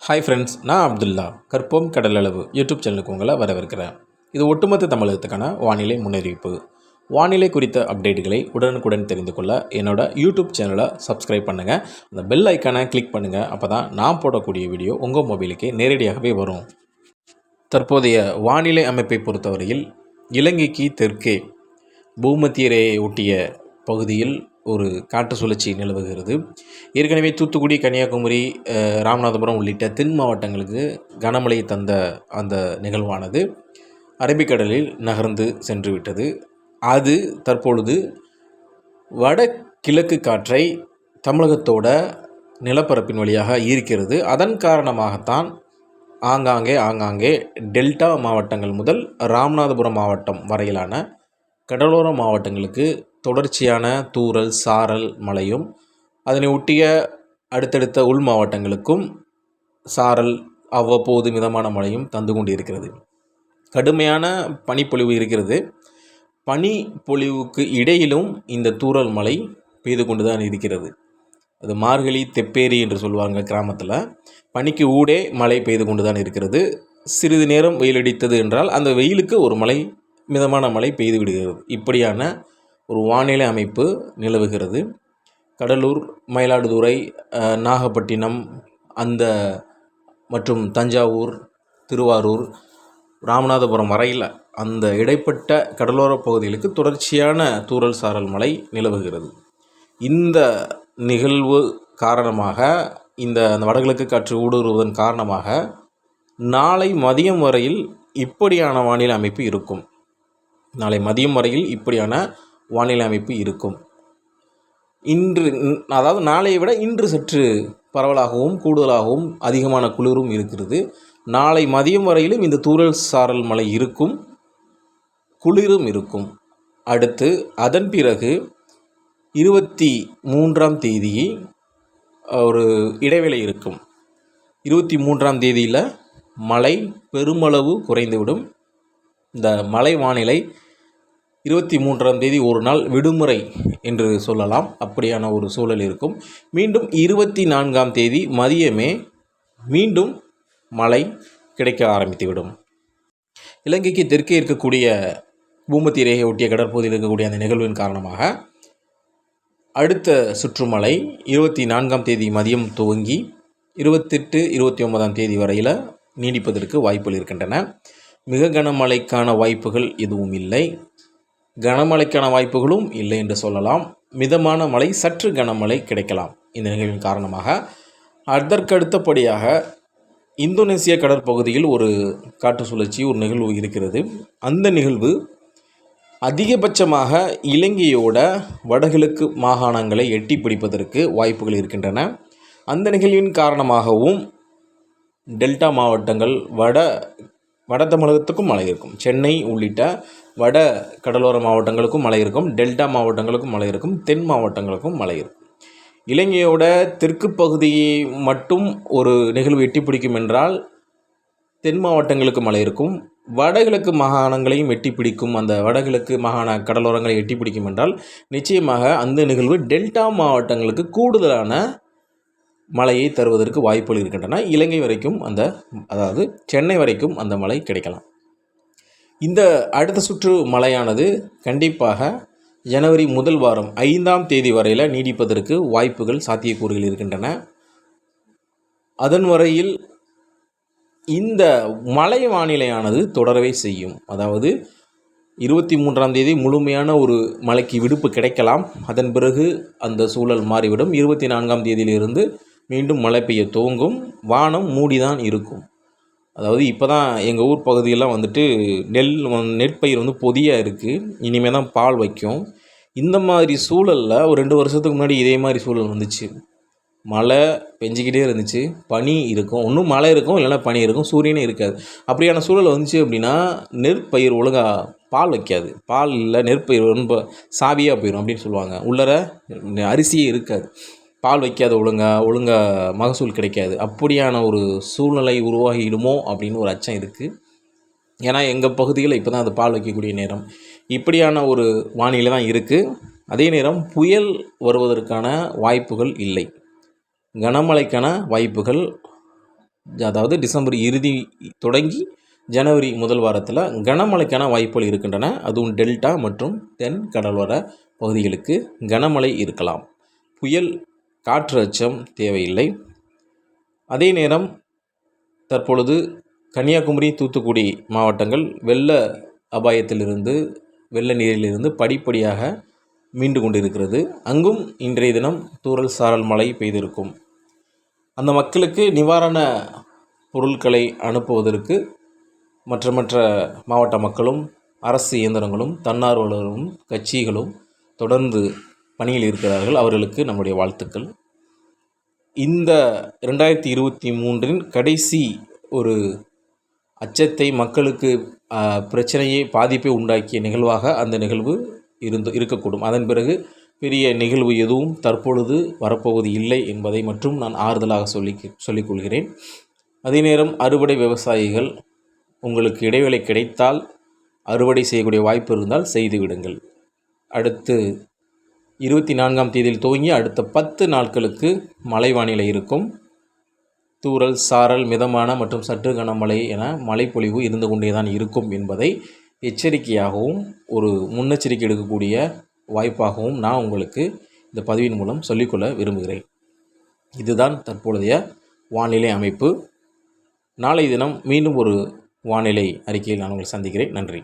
Hi friends, நான் அப்துல்லா. கற்போம் கடலளவு YouTube சேனலுக்கு உங்களை வரவேற்கிறேன். இது ஒட்டுமொத்த தமிழகத்துக்கான வானிலை முன்னறிவிப்பு. வானிலை குறித்த அப்டேட்டுகளை உடனுக்குடன் தெரிந்து கொள்ள என்னோட யூடியூப் சேனலை சப்ஸ்கிரைப் பண்ணுங்கள். அந்த பெல் ஐக்கானை கிளிக் பண்ணுங்கள். அப்போ தான் நான் போடக்கூடிய வீடியோ உங்கள் மொபைலுக்கு நேரடியாகவே வரும். தற்போதைய வானிலை அமைப்பை பொறுத்தவரையில் இலங்கைக்கு தெற்கே பூமத்திய ரேகையை ஒட்டிய பகுதியில் ஒரு காற்று சுழற்சி நிலவுகிறது. ஏற்கனவே தூத்துக்குடி, கன்னியாகுமரி, ராமநாதபுரம் உள்ளிட்ட தென் மாவட்டங்களுக்கு கனமழை தந்த அந்த நிகழ்வானது அரபிக்கடலில் நகர்ந்து சென்று விட்டது. அது தற்பொழுது வடகிழக்கு காற்றை தமிழகத்தோட நிலப்பரப்பின் வழியாக ஈர்க்கிறது. அதன் காரணமாகத்தான் ஆங்காங்கே டெல்டா மாவட்டங்கள் முதல் ராமநாதபுரம் மாவட்டம் வரையிலான கடலோர மாவட்டங்களுக்கு தொடர்ச்சியான தூறல், சாரல் மழையும், அதனை ஒட்டிய அடுத்தடுத்த உள் மாவட்டங்களுக்கும் சாரல், அவ்வப்போது மிதமான மழையும் தந்து கொண்டிருக்கிறது. கடுமையான பனிப்பொழிவு இருக்கிறது. பனிப்பொழிவுக்கு இடையிலும் இந்த தூறல் மழை பெய்து கொண்டு தான் இருக்கிறது. அது மார்கழி தெப்பேரி என்று சொல்லுவாங்க கிராமத்தில். பனிக்கு ஊடே மழை பெய்து கொண்டு தான் இருக்கிறது. சிறிது நேரம் வெயிலடித்தது என்றால் அந்த வெயிலுக்கு ஒரு மழை, மிதமான மழை பெய்து விடுகிறது. இப்படியான ஒரு வானிலை அமைப்பு நிலவுகிறது. கடலூர், மயிலாடுதுறை, நாகப்பட்டினம் மற்றும் தஞ்சாவூர், திருவாரூர், ராமநாதபுரம் வரையில் அந்த இடைப்பட்ட கடலோர பகுதிகளுக்கு தொடர்ச்சியான தூறல் சாரல் மழை நிலவுகிறது. இந்த நிகழ்வு காரணமாக அந்த வடகிழக்கு காற்று ஊடுருவதன் காரணமாக நாளை மதியம் வரையில் இப்படியான வானிலை அமைப்பு இருக்கும். நாளை மதியம் வரையில் இப்படியான வானிலை அமைப்பு இருக்கும். அதாவது நாளையை விட இன்று சற்று பரவலாகவும் கூடுதலாகவும் அதிகமான குளிரும் இருக்கிறது. நாளை மதியம் வரையிலும் இந்த தூறல் சாரல் மழை இருக்கும், குளிரும் இருக்கும். அடுத்து அதன் பிறகு 23ஆம் தேதி ஒரு இடைவேளை இருக்கும். 23ஆம் தேதியில் மழை பெருமளவு குறைந்துவிடும். இந்த மழை வானிலை 23ஆம் தேதி ஒரு நாள் விடுமுறை என்று சொல்லலாம். அப்படியான ஒரு சூழல் இருக்கும். மீண்டும் 24ஆம் தேதி மதியமே மீண்டும் மழை கிடைக்க ஆரம்பித்துவிடும். இலங்கைக்கு தெற்கே இருக்கக்கூடிய பூமத்திய ரேகை ஒட்டிய கடற்பகுதியில் இருக்கக்கூடிய அந்த நிகழ்வின் காரணமாக அடுத்த சுற்றுமழை 24ஆம் தேதி மதியம் துவங்கி 28, 29ஆம் தேதி வரையில் நீடிப்பதற்கு வாய்ப்புகள் இருக்கின்றன. மிக கனமழைக்கான வாய்ப்புகள் எதுவும் இல்லை, கனமழைக்கான வாய்ப்புகளும் இல்லை என்று சொல்லலாம். மிதமான மழை, சற்று கனமழை கிடைக்கலாம் இந்த நிகழ்வின் காரணமாக. அதற்கடுத்தபடியாக இந்தோனேசிய கடற்பகுதியில் ஒரு காற்று சுழற்சி, ஒரு நிகழ்வு இருக்கிறது. அந்த நிகழ்வு அதிகபட்சமாக இலங்கையோட வடகிழக்கு மாகாணங்களை எட்டி பிடிப்பதற்கு வாய்ப்புகள் இருக்கின்றன. அந்த நிகழ்வின் காரணமாகவும் டெல்டா மாவட்டங்கள், வட தமிழகத்துக்கும் மழை இருக்கும். சென்னை உள்ளிட்ட வட கடலோர மாவட்டங்களுக்கும் மழை இருக்கும். டெல்டா மாவட்டங்களுக்கும் மழை இருக்கும். தென் மாவட்டங்களுக்கும் மழை இருக்கும். இலங்கையோட தெற்கு பகுதியை மட்டும் ஒரு நிகழ்வு எட்டி பிடிக்கும் என்றால் தென் மாவட்டங்களுக்கு மழை இருக்கும். வடகிழக்கு மாகாணங்களையும் எட்டி பிடிக்கும். அந்த வடகிழக்கு மாகாண கடலோரங்களை எட்டி பிடிக்கும் என்றால் நிச்சயமாக அந்த நிகழ்வு டெல்டா மாவட்டங்களுக்கு கூடுதலான மழையை தருவதற்கு வாய்ப்புகள் இருக்கின்றன. இலங்கை வரைக்கும் அதாவது சென்னை வரைக்கும் அந்த மழை கிடைக்கலாம். இந்த அடுத்த சுற்று மழையானது கண்டிப்பாக ஜனவரி முதல் வாரம் 5ஆம் தேதி வரையில் நீடிப்பதற்கு வாய்ப்புகள், சாத்தியக்கூறுகள் இருக்கின்றன. அதன் வரையில் இந்த மழை வானிலையானது தொடரவே செய்யும். அதாவது 23ஆம் தேதி முழுமையான ஒரு மழைக்கு விடுப்பு கிடைக்கலாம். அதன் பிறகு அந்த சூழல் மாறிவிடும். 24ஆம் தேதியிலிருந்து மீண்டும் மழை பெய்ய துவங்கும். வானம் மூடிதான் இருக்கும். அதாவது இப்போ தான் எங்கள் ஊர் பகுதியெல்லாம் நெற்பயிர் பொதியாக இருக்குது. இனிமேல் தான் பால் வைக்கும். இந்த மாதிரி சூழலில் ஒரு 2 வருஷத்துக்கு முன்னாடி இதே மாதிரி சூழல் வந்துச்சு. மழை பெஞ்சிக்கிட்டே இருந்துச்சு, பனி இருக்கும், ஒன்றும் மழை இருக்கும், இல்லைன்னா பனி இருக்கும், சூரியனே இருக்காது. அப்படியான சூழல் வந்துச்சு அப்படின்னா நெற்பயிர் ஒழுங்காக பால் வைக்காது. பால் இல்லை, நெற்பயிர் ரொம்ப சாவியாக போயிடும் அப்படின்னு சொல்லுவாங்க. உள்ளர அரிசியே இருக்காது, பால் வைக்காத, ஒழுங்காக மகசூல் கிடைக்காது. அப்படியான ஒரு சூழ்நிலை உருவாகிடுமோ அப்படின்னு ஒரு அச்சம் இருக்குது. ஏன்னா எங்கள் பகுதியில் இப்போ தான் அது பால் வைக்கக்கூடிய நேரம். இப்படியான ஒரு வானிலை தான் இருக்குது. அதே நேரம் புயல் வருவதற்கான வாய்ப்புகள் இல்லை. கனமழைக்கான வாய்ப்புகள் அதாவது டிசம்பர் இறுதி தொடங்கி ஜனவரி முதல் வாரத்தில் கனமழைக்கான வாய்ப்புகள் இருக்கின்றன. அதுவும் டெல்டா மற்றும் தென் கடலோர பகுதிகளுக்கு கனமழை இருக்கலாம். புயல் காற்று அச்சம் தேவையில்லை. அதே நேரம் தற்பொழுது கன்னியாகுமரி, தூத்துக்குடி மாவட்டங்கள் வெள்ள அபாயத்திலிருந்து, வெள்ள நீரிலிருந்து படிப்படியாக மீண்டு கொண்டிருக்கிறது. அங்கும் இன்றைய தினம் தூறல் சாரல் மழை பெய்திருக்கும். அந்த மக்களுக்கு நிவாரண பொருட்களை அனுப்புவதற்கு மற்ற மாவட்ட மக்களும், அரசு இயந்திரங்களும், தன்னார்வலர்களும், கட்சிகளும் தொடர்ந்து பணியில் இருக்கிறார்கள். அவர்களுக்கு நம்முடைய வாழ்த்துக்கள். இந்த 2023 கடைசி ஒரு அச்சத்தை, மக்களுக்கு பிரச்சனையை, பாதிப்பை உண்டாக்கிய நிகழ்வாக அந்த நிகழ்வு இருக்கக்கூடும். அதன் பிறகு பெரிய நிகழ்வு எதுவும் தற்பொழுது வரப்போவது இல்லை என்பதை மட்டும் நான் ஆறுதலாக சொல்லிக்கொள்கிறேன். அதே நேரம் அறுவடை விவசாயிகள், உங்களுக்கு இடைவேளை கிடைத்தால், அறுவடை செய்யக்கூடிய வாய்ப்பு இருந்தால் செய்துவிடுங்கள். அடுத்து 24ஆம் தேதியில் துவங்கி அடுத்த 10 நாட்களுக்கு மழை வானிலை இருக்கும். தூறல், சாரல், மிதமான மற்றும் சற்று கனமழை என மழைப்பொழிவு இருந்து கொண்டே தான் இருக்கும் என்பதை எச்சரிக்கையாகவும் ஒரு முன்னெச்சரிக்கை எடுக்கக்கூடிய வாய்ப்பாகவும் நான் உங்களுக்கு இந்த பதிவின் மூலம் சொல்லிக்கொள்ள விரும்புகிறேன். இதுதான் தற்பொழுதைய வானிலை அமைப்பு. நாளை தினம் மீண்டும் ஒரு வானிலை அறிக்கையில் நான் உங்களை சந்திக்கிறேன். நன்றி.